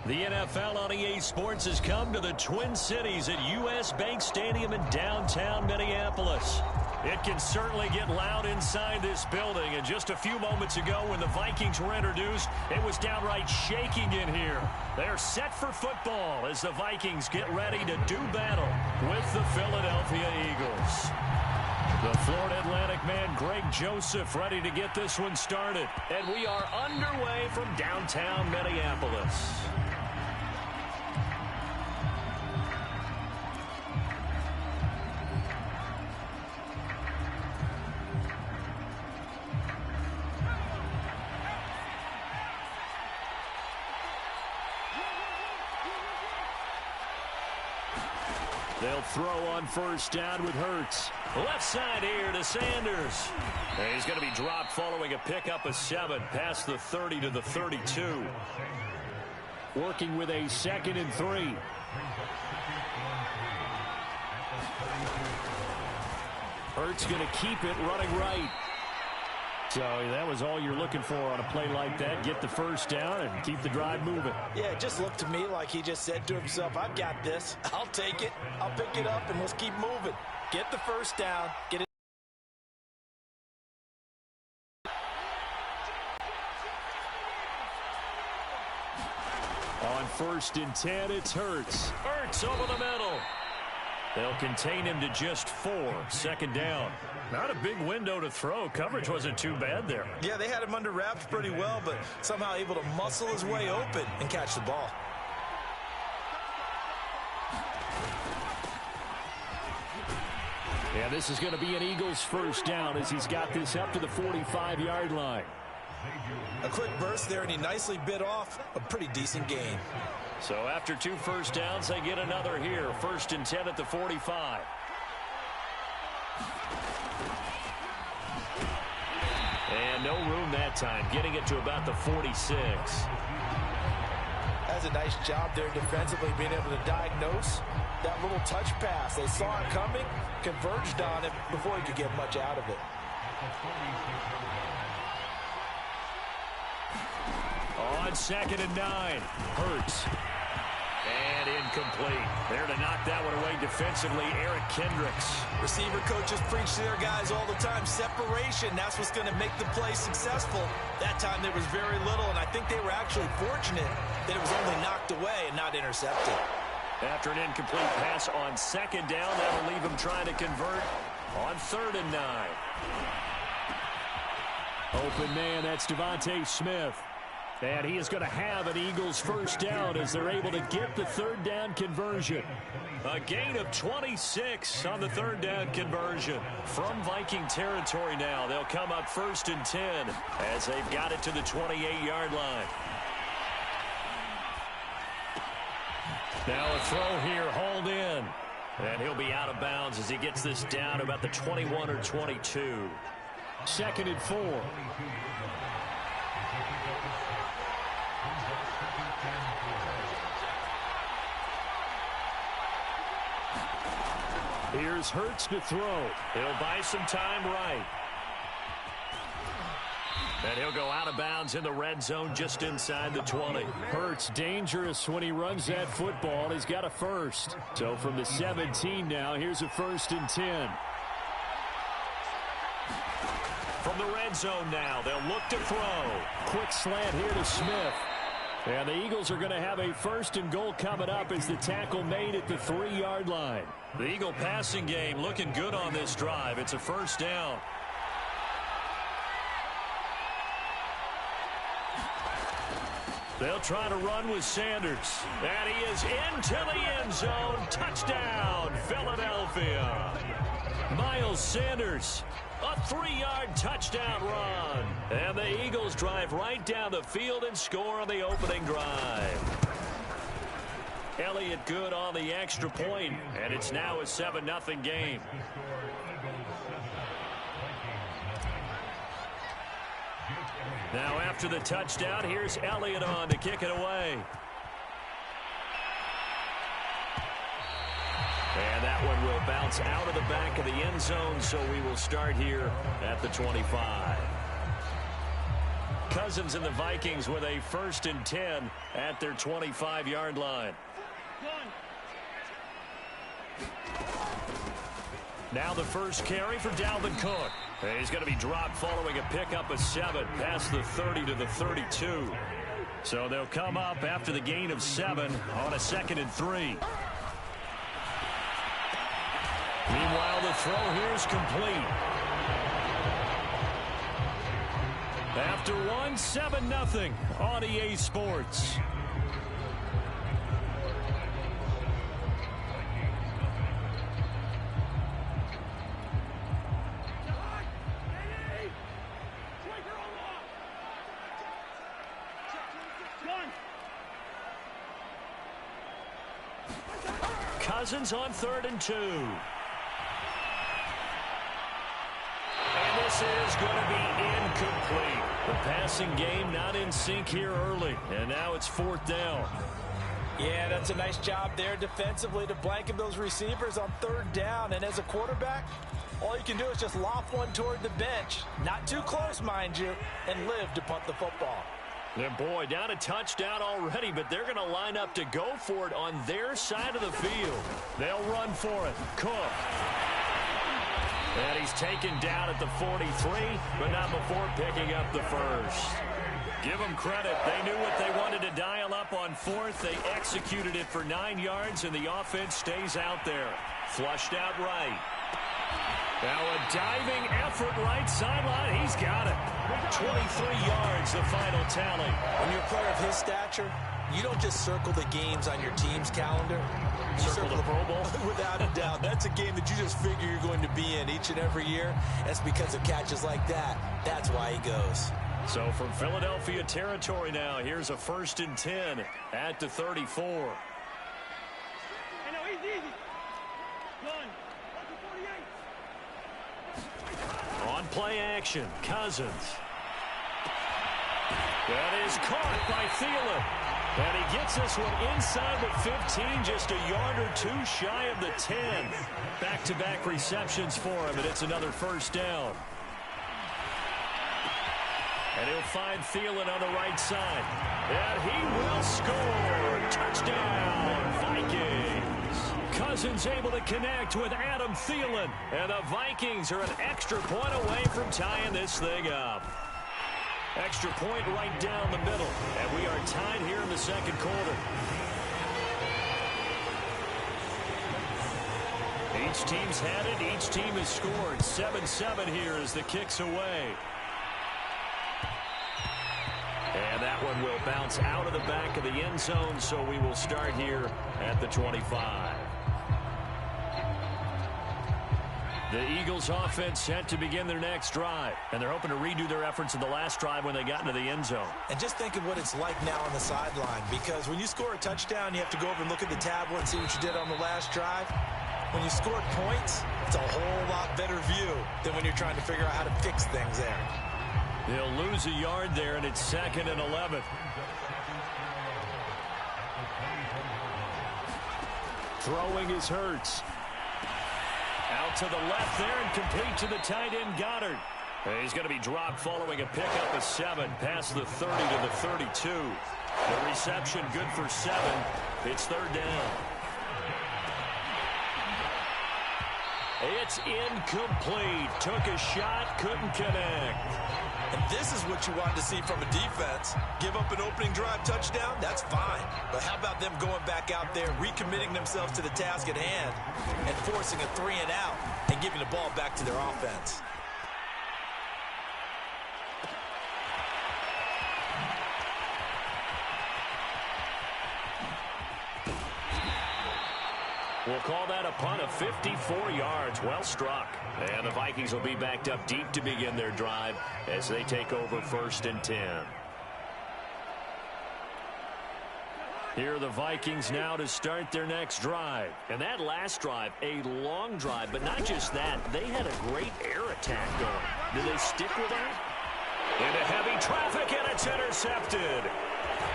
The NFL on EA Sports has come to the Twin Cities at U.S. Bank Stadium in downtown Minneapolis. It can certainly get loud inside this building, and just a few moments ago when the Vikings were introduced, it was downright shaking in here. They're set for football as the Vikings get ready to do battle with the Philadelphia Eagles. The Florida Atlantic man, Greg Joseph, ready to get this one started. And we are underway from downtown Minneapolis. They'll throw on first down with Hurts. Left side here to Sanders. And he's going to be dropped following a pickup of 7 past the 30 to the 32. Working with a 2nd and 3. Hurts going to keep it running right. So that was all you're looking for on a play like that. Get the first down and keep the drive moving. Yeah, it just looked to me like he just said to himself, I've got this. I'll take it. I'll pick it up, and let's keep moving. Get the first down. Get it. On 1st and 10, it's Hurts. Hurts over the middle. They'll contain him to just 4. 2nd down. Not a big window to throw. Coverage wasn't too bad there. Yeah, they had him under wraps pretty well, but somehow able to muscle his way open and catch the ball. Yeah, this is going to be an Eagles first down as he's got this up to the 45-yard line. A quick burst there, and he nicely bit off a pretty decent gain. So after 2 first downs, they get another here. 1st and 10 at the 45. And no room that time, getting it to about the 46. That's a nice job there defensively, being able to diagnose that little touch pass. They saw it coming, converged on it before he could get much out of it. On 2nd and 9, Hurts. And incomplete. There to knock that one away defensively, Eric Kendricks. Receiver coaches preach to their guys all the time. Separation, that's what's going to make the play successful. That time there was very little, and I think they were actually fortunate that it was only knocked away and not intercepted. After an incomplete pass on 2nd down, that'll leave him trying to convert on 3rd and 9. Open man, that's Devontae Smith. And he is going to have an Eagles first down as they're able to get the 3rd down conversion. A gain of 26 on the 3rd down conversion. From Viking territory now, they'll come up 1st and 10 as they've got it to the 28-yard line. Now a throw here, hauled in. And he'll be out of bounds as he gets this down about the 21 or 22. 2nd and 4. Here's Hurts to throw. He'll buy some time right. And he'll go out of bounds in the red zone just inside the 20. Hurts dangerous when he runs that football. He's got a first. So from the 17 now, here's a 1st and 10. From the red zone now, they'll look to throw. Quick slant here to Smith. And the Eagles are going to have a 1st and goal coming up as the tackle made at the 3-yard line. The Eagle passing game looking good on this drive. It's a first down. They'll try to run with Sanders. And he is into the end zone. Touchdown, Philadelphia. Miles Sanders. A 3-yard touchdown run. And the Eagles drive right down the field and score on the opening drive. Elliott good on the extra point, and it's now a 7-0 game. Now after the touchdown, here's Elliott on to kick it away. And that one will bounce out of the back of the end zone, so we will start here at the 25. Cousins and the Vikings with a 1st and 10 at their 25-yard line. Now the first carry for Dalvin Cook. He's going to be dropped following a pickup of 7 past the 30 to the 32. So they'll come up after the gain of 7 on a 2nd and 3. Meanwhile, the throw here is complete. After 1, 7-0 on EA Sports. Cousins on 3rd and 2. And this is going to be incomplete. The passing game not in sync here early. And now it's 4th down. Yeah, that's a nice job there defensively to blanket those receivers on 3rd down. And as a quarterback, all you can do is just loft one toward the bench. Not too close, mind you, and live to punt the football. And boy, down a touchdown already, but they're going to line up to go for it on their side of the field. They'll run for it. Cook. And he's taken down at the 43, but not before picking up the first. Give them credit. They knew what they wanted to dial up on 4th. They executed it for 9 yards, and the offense stays out there. Flushed out right. Now a diving effort right sideline. He's got it. 23 yards, the final tally. When you're a player of his stature, you don't just circle the games on your team's calendar. You circle the Pro Bowl? Without a doubt. That's a game that you just figure you're going to be in each and every year. That's because of catches like that. That's why he goes. So from Philadelphia territory now, here's a 1st and 10 at the 34. On play action, Cousins. That is caught by Thielen. And he gets this one inside the 15, just a yard or 2 shy of the 10. Back-to-back receptions for him, and it's another 1st down. And he'll find Thielen on the right side. And he will score. Touchdown, Vikings. Cousins able to connect with Adam Thielen. And the Vikings are an extra point away from tying this thing up. Extra point right down the middle. And we are tied here in the 2nd quarter. Each team's had it. Each team has scored. 7-7 here as the kick's away. And that one will bounce out of the back of the end zone, so we will start here at the 25. The Eagles offense set to begin their next drive, and they're hoping to redo their efforts in the last drive when they got into the end zone. And just think of what it's like now on the sideline, because when you score a touchdown, you have to go over and look at the tablet and see what you did on the last drive. When you scored points, it's a whole lot better view than when you're trying to figure out how to fix things there. They'll lose a yard there, and it's 2nd and 11. Throwing is Hurts. Out to the left there and complete to the tight end, Goddard. He's going to be dropped following a pickup of 7 past the 30 to the 32. The reception good for 7. It's 3rd down. It's incomplete. Took a shot, couldn't connect. And this is what you wanted to see from a defense. Give up an opening drive touchdown, that's fine. But how about them going back out there, recommitting themselves to the task at hand, and forcing a 3 and out, and giving the ball back to their offense. We'll call that a punt of 54 yards. Well struck. And the Vikings will be backed up deep to begin their drive as they take over 1st and 10. Here are the Vikings now to start their next drive. And that last drive, a long drive, but not just that. They had a great air attack going. Do they stick with that? Into heavy traffic, and it's intercepted.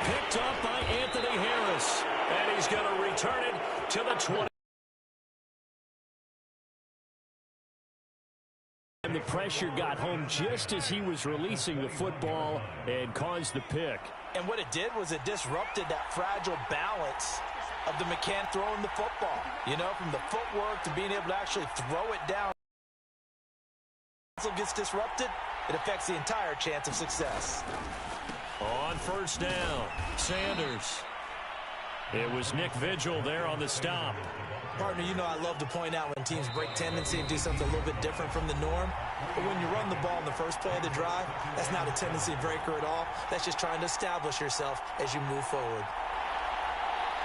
Picked up by Anthony Harris. And he's going to return it to the 20. and the pressure got home just as he was releasing the football and caused the pick. And what it did was it disrupted that fragile balance of the mechanic throwing the football. You know, from the footwork to being able to actually throw it down. It gets disrupted, it affects the entire chance of success. On first down, Sanders. It was Nick Vigil there on the stop. Partner, you know I love to point out when teams break tendency and do something a little bit different from the norm. But when you run the ball in the first play of the drive, that's not a tendency breaker at all. That's just trying to establish yourself as you move forward.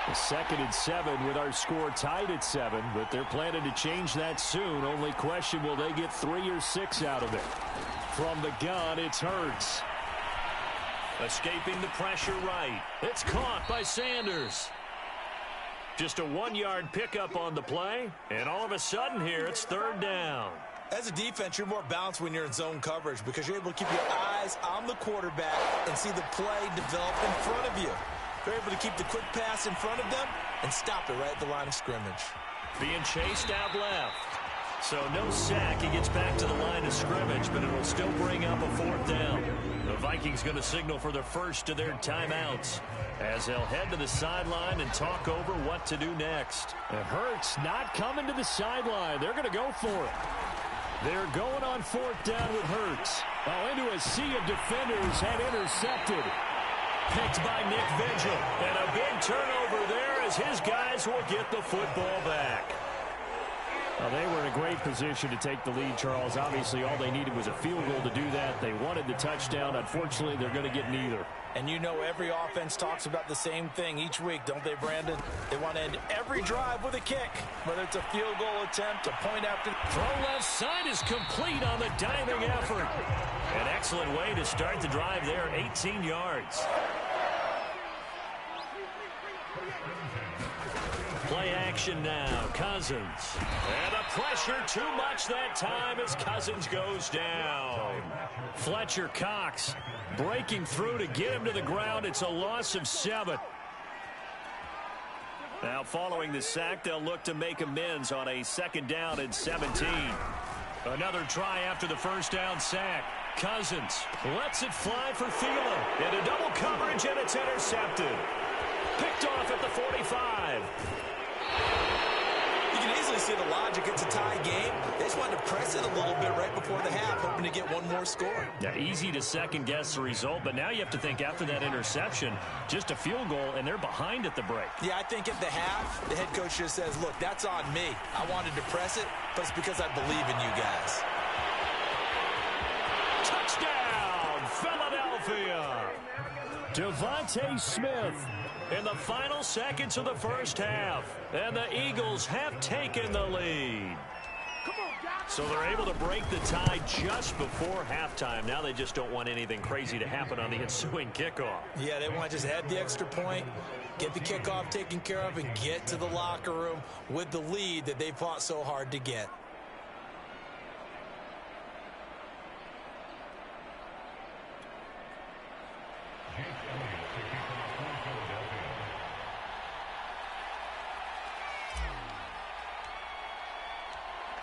A 2nd and 7 with our score tied at 7, but they're planning to change that soon. Only question, will they get 3 or 6 out of it? From the gun, it's Hurts. Escaping the pressure right. It's caught by Sanders. Just a 1-yard pickup on the play, and all of a sudden here, it's 3rd down. As a defense, you're more balanced when you're in zone coverage because you're able to keep your eyes on the quarterback and see the play develop in front of you. They're able to keep the quick pass in front of them and stop it right at the line of scrimmage. Being chased out left. So no sack. He gets back to the line of scrimmage, but it'll still bring up a 4th down. The Vikings going to signal for the first of their timeouts as they'll head to the sideline and talk over what to do next. And Hurts not coming to the sideline. They're going to go for it. They're going on 4th down with Hurts. Oh, into a sea of defenders and intercepted. Picked by Nick Vigil. And a big turnover there as his guys will get the football back. Well, they were in a great position to take the lead, Charles. Obviously, all they needed was a field goal to do that. They wanted the touchdown. Unfortunately, they're going to get neither. And you know every offense talks about the same thing each week, don't they, Brandon? They want to end every drive with a kick, whether it's a field goal attempt, a point after. Throw left side is complete on the diving effort. An excellent way to start the drive there, 18 yards. Play action now, Cousins. And the pressure too much that time as Cousins goes down. Fletcher Cox breaking through to get him to the ground. It's a loss of 7. Now following the sack, they'll look to make amends on a 2nd down and 17. Another try after the first down sack. Cousins lets it fly for Thielen. Into double coverage, and it's intercepted. Picked off at the 45. You can easily see the logic. It's a tie game. They just wanted to press it a little bit right before the half, hoping to get one more score. Yeah, easy to second-guess the result, but now you have to think after that interception, just a field goal, and they're behind at the break. Yeah, I think at the half, the head coach just says, look, that's on me. I wanted to press it, but it's because I believe in you guys. Touchdown, Philadelphia! Devontae Smith in the final seconds of the first half. And the Eagles have taken the lead. So they're able to break the tie just before halftime. Now they just don't want anything crazy to happen on the ensuing kickoff. Yeah, they want to just add the extra point, get the kickoff taken care of, and get to the locker room with the lead that they fought so hard to get.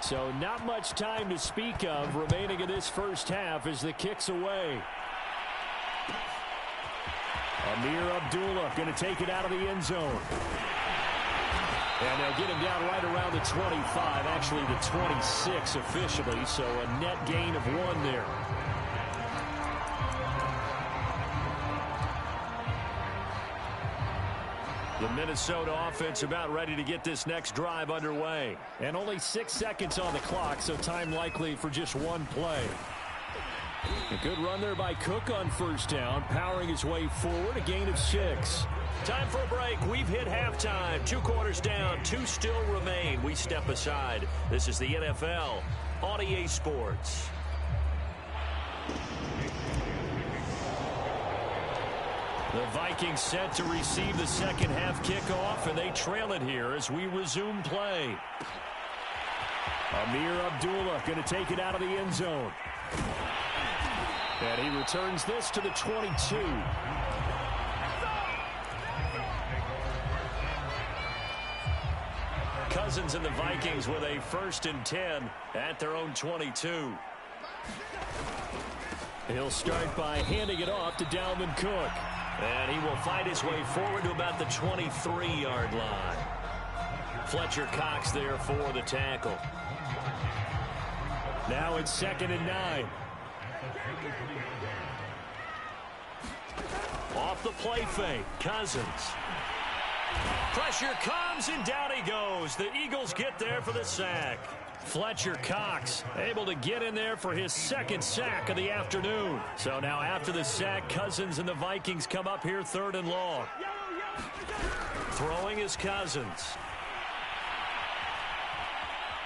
So not much time to speak of remaining in this first half as the kick's away. Amir Abdullah going to take it out of the end zone. And they'll get him down right around the 25, actually the 26 officially, so a net gain of 1 there. The Minnesota offense about ready to get this next drive underway. And only 6 seconds on the clock, so time likely for just 1 play. A good run there by Cook on first down, powering his way forward, a gain of 6. Time for a break. We've hit halftime. 2 quarters down, 2 still remain. We step aside. This is the NFL on EA Sports. The Vikings set to receive the second half kickoff, and they trail it here as we resume play. Amir Abdullah going to take it out of the end zone. And he returns this to the 22. Cousins and the Vikings with a 1st and 10 at their own 22. He'll start by handing it off to Dalvin Cook. And he will find his way forward to about the 23-yard line. Fletcher Cox there for the tackle. Now it's 2nd and 9. Off the play fake, Cousins. Pressure comes, and down he goes. The Eagles get there for the sack. Fletcher Cox able to get in there for his 2nd sack of the afternoon. So now after the sack, Cousins and the Vikings come up here 3rd and long. Throwing is Cousins.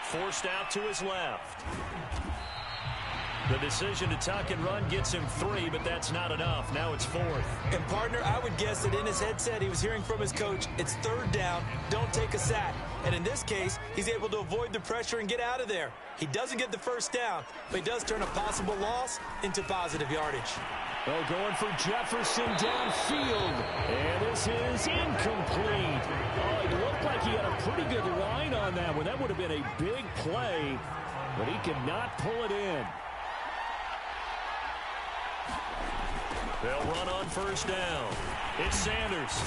Forced out to his left. The decision to tuck and run gets him 3, but that's not enough. Now it's 4th. And, partner, I would guess that in his headset he was hearing from his coach, it's 3rd down, don't take a sack. And in this case, he's able to avoid the pressure and get out of there. He doesn't get the 1st down, but he does turn a possible loss into positive yardage. Well, going for Jefferson downfield. And this is incomplete. Oh, it looked like he had a pretty good line on that one. That would have been a big play, but he could not pull it in. They'll run on 1st down. It's Sanders.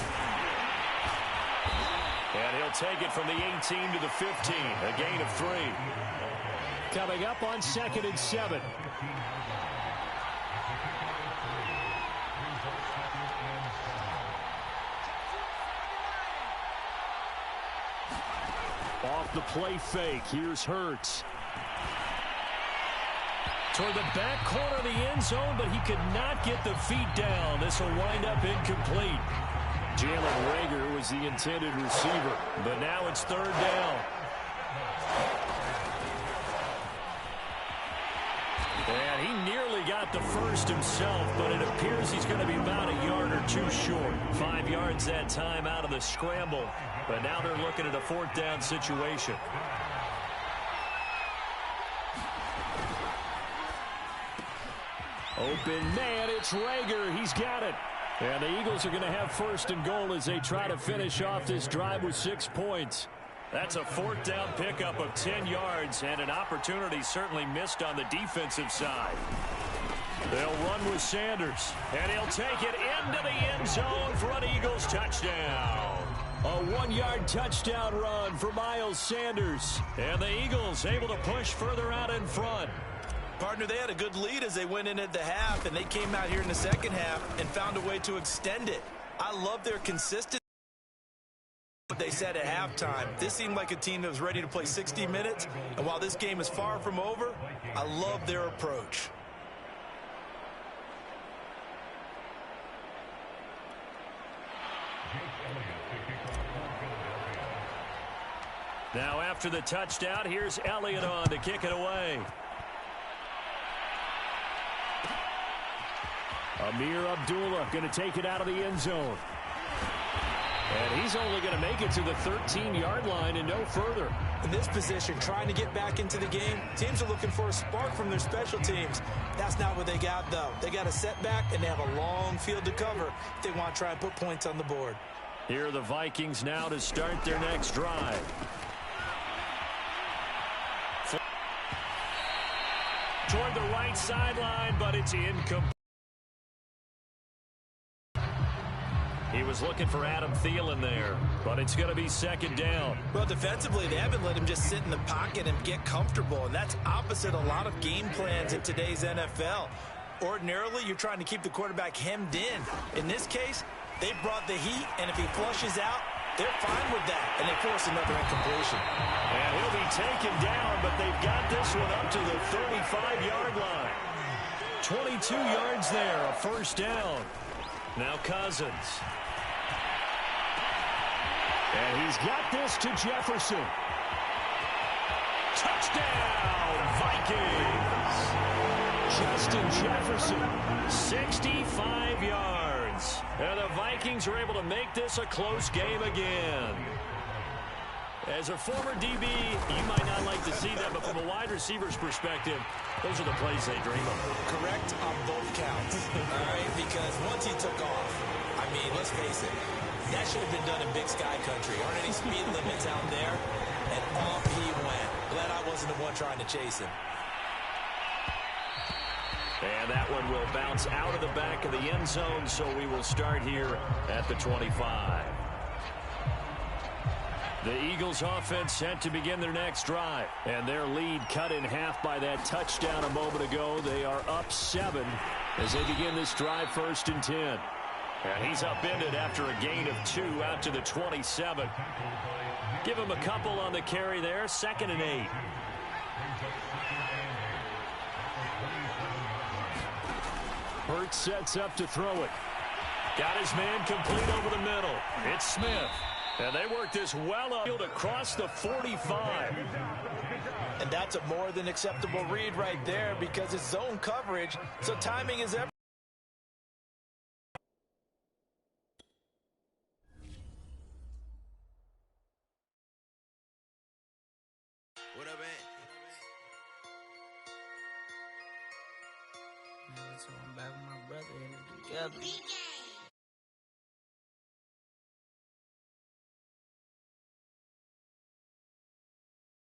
And he'll take it from the 18 to the 15. A gain of 3. Coming up on 2nd and 7. Off the play fake. Here's Hurts. Toward the back corner of the end zone, but he could not get the feet down. This will wind up incomplete. Jalen Reagor was the intended receiver, but now it's 3rd down. And he nearly got the 1st himself, but it appears he's going to be about a yard or 2 short. 5 yards that time out of the scramble, but now they're looking at a 4th down situation. Open man, it's Reagor. He's got it. And the Eagles are going to have 1st and goal as they try to finish off this drive with 6 points. That's a 4th down pickup of 10 yards and an opportunity certainly missed on the defensive side. They'll run with Sanders, and he'll take it into the end zone for an Eagles touchdown. A 1-yard touchdown run for Miles Sanders. And the Eagles able to push further out in front. Partner, they had a good lead as they went in at the half, and they came out here in the 2nd half and found a way to extend it. I love their consistency. What they said at halftime. This seemed like a team that was ready to play 60 minutes, and while this game is far from over, I love their approach. Now after the touchdown, here's Elliott on to kick it away. Amir Abdullah going to take it out of the end zone. And he's only going to make it to the 13-yard line and no further. In this position, trying to get back into the game, teams are looking for a spark from their special teams. That's not what they got, though. They got a setback, and they have a long field to cover if they want to try and put points on the board. Here are the Vikings now to start their next drive. Toward the right sideline, but it's incomplete. He was looking for Adam Thielen there, but it's going to be 2nd down. Well, defensively, they haven't let him just sit in the pocket and get comfortable, and that's opposite a lot of game plans in today's NFL. Ordinarily, you're trying to keep the quarterback hemmed in. In this case, they brought the heat, and if he flushes out, they're fine with that, and they force another incompletion. And he'll be taken down, but they've got this one up to the 35-yard line. 22 yards there, a 1st down. Now Cousins. And he's got this to Jefferson. Touchdown, Vikings! Justin Jefferson, 65 yards. And the Vikings are able to make this a close game again. As a former DB, you might not like to see that, but from a wide receiver's perspective, those are the plays they dream of. Correct on both counts, all right? Because once he took off, I mean, let's face it, that should have been done in Big Sky Country. Aren't any speed limits out there? And off he went. Glad I wasn't the one trying to chase him. And that one will bounce out of the back of the end zone, so we will start here at the 25. The Eagles offense set to begin their next drive. And their lead cut in half by that touchdown a moment ago. They are up 7 as they begin this drive 1st and 10. And he's upended after a gain of 2 out to the 27. Give him a couple on the carry there. 2nd and 8. Hurts sets up to throw it. Got his man complete over the middle. It's Smith. And they work this well up across the 45. And that's a more than acceptable read right there because it's zone coverage, so timing is everything. What up, man? So I'm back with my brother and together.